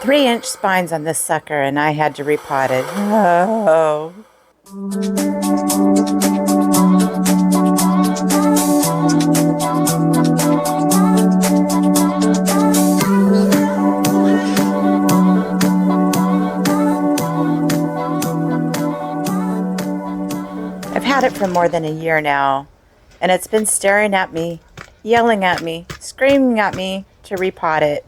3-inch spines on this sucker, and I had to repot it. Oh. I've had it for more than a year now, and it's been staring at me, yelling at me, screaming at me to repot it.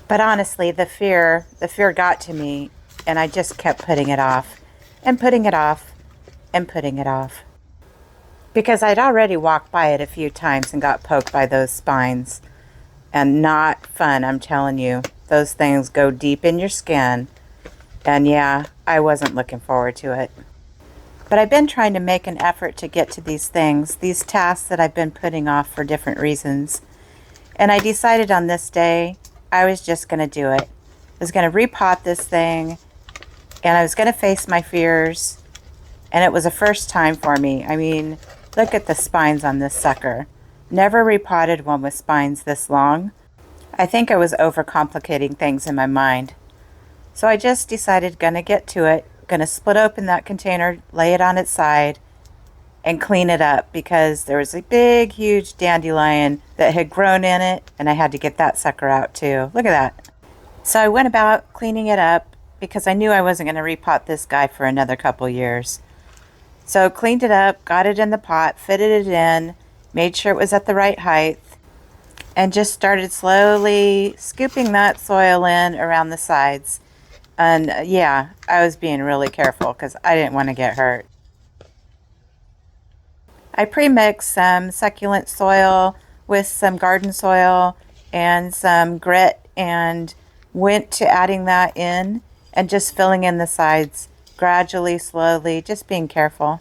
But honestly, the fear got to me, and I just kept putting it off, and putting it off, and putting it off. Because I'd already walked by it a few times and got poked by those spines. And not fun, I'm telling you. Those things go deep in your skin. And yeah, I wasn't looking forward to it. But I've been trying to make an effort to get to these things, these tasks that I've been putting off for different reasons. And I decided on this day, I was just going to do it. I was going to repot this thing, and I was going to face my fears, and it was a first time for me. I mean, look at the spines on this sucker. Never repotted one with spines this long. I think I was overcomplicating things in my mind. So I just decided, gonna get to it, gonna split open that container, lay it on its side, and clean it up, because there was a big, huge dandelion that had grown in it, and I had to get that sucker out too. Look at that. So I went about cleaning it up, because I knew I wasn't going to repot this guy for another couple years. So cleaned it up, got it in the pot, fitted it in, made sure it was at the right height, and just started slowly scooping that soil in around the sides. And yeah, I was being really careful because I didn't want to get hurt. I pre-mixed some succulent soil with some garden soil and some grit, and went to adding that in and just filling in the sides gradually, slowly, just being careful.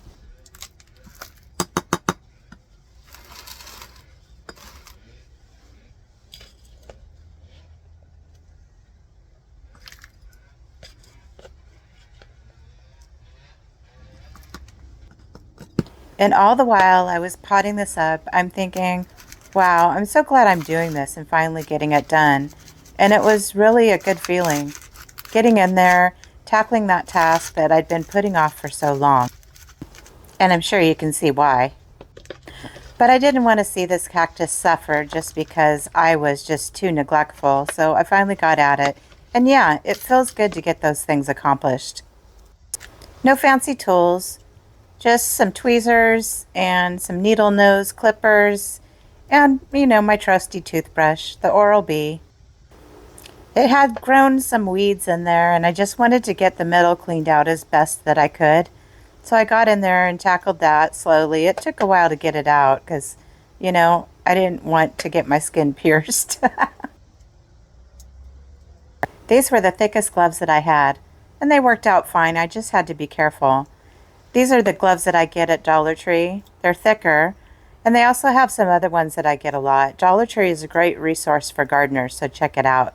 And all the while I was potting this up, I'm thinking, wow, I'm so glad I'm doing this and finally getting it done. And it was really a good feeling, getting in there, tackling that task that I'd been putting off for so long. And I'm sure you can see why. But I didn't want to see this cactus suffer just because I was just too neglectful, so I finally got at it. And yeah, it feels good to get those things accomplished. No fancy tools, just some tweezers and some needle nose clippers, and, you know, my trusty toothbrush, the Oral-B. It had grown some weeds in there, and I just wanted to get the middle cleaned out as best that I could. So I got in there and tackled that slowly. It took a while to get it out because, you know, I didn't want to get my skin pierced. These were the thickest gloves that I had, and they worked out fine. I just had to be careful. These are the gloves that I get at Dollar Tree. They're thicker, and they also have some other ones that I get a lot. Dollar Tree is a great resource for gardeners, so check it out.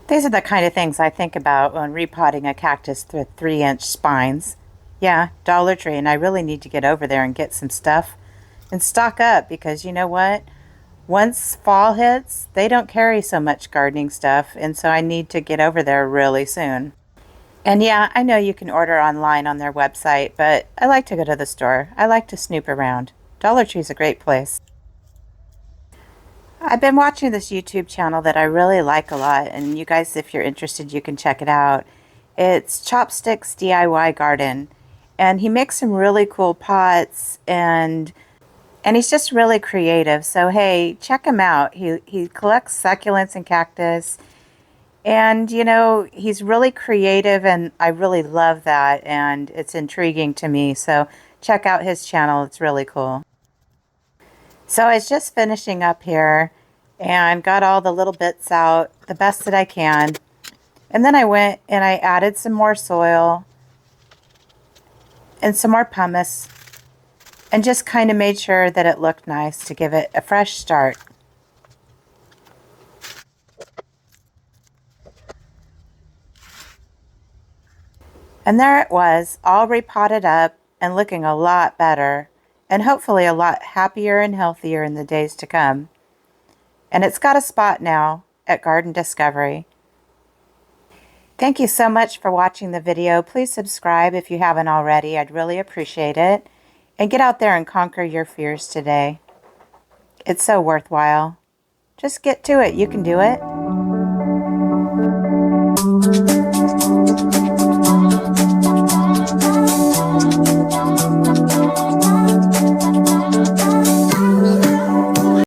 These are the kind of things I think about when repotting a cactus with 3-inch spines. Yeah, Dollar Tree, and I really need to get over there and get some stuff and stock up, because you know what? Once fall hits, they don't carry so much gardening stuff, and so I need to get over there really soon. And yeah, I know you can order online on their website, but I like to go to the store. I like to snoop around. Dollar Tree's a great place. I've been watching this YouTube channel that I really like a lot, and you guys, if you're interested, you can check it out. It's Chopsticks DIY Garden, and he makes some really cool pots, and he's just really creative. So hey, check him out. He collects succulents and cactus. And, you know, he's really creative, and I really love that, and it's intriguing to me. So check out his channel. It's really cool. So I was just finishing up here and got all the little bits out the best that I can. And then I went and I added some more soil and some more pumice, and just kind of made sure that it looked nice to give it a fresh start. And there it was, all repotted up and looking a lot better, and hopefully a lot happier and healthier in the days to come. And it's got a spot now at Garden Discovery. Thank you so much for watching the video. Please subscribe if you haven't already. I'd really appreciate it. And get out there and conquer your fears today. It's so worthwhile. Just get to it. You can do it.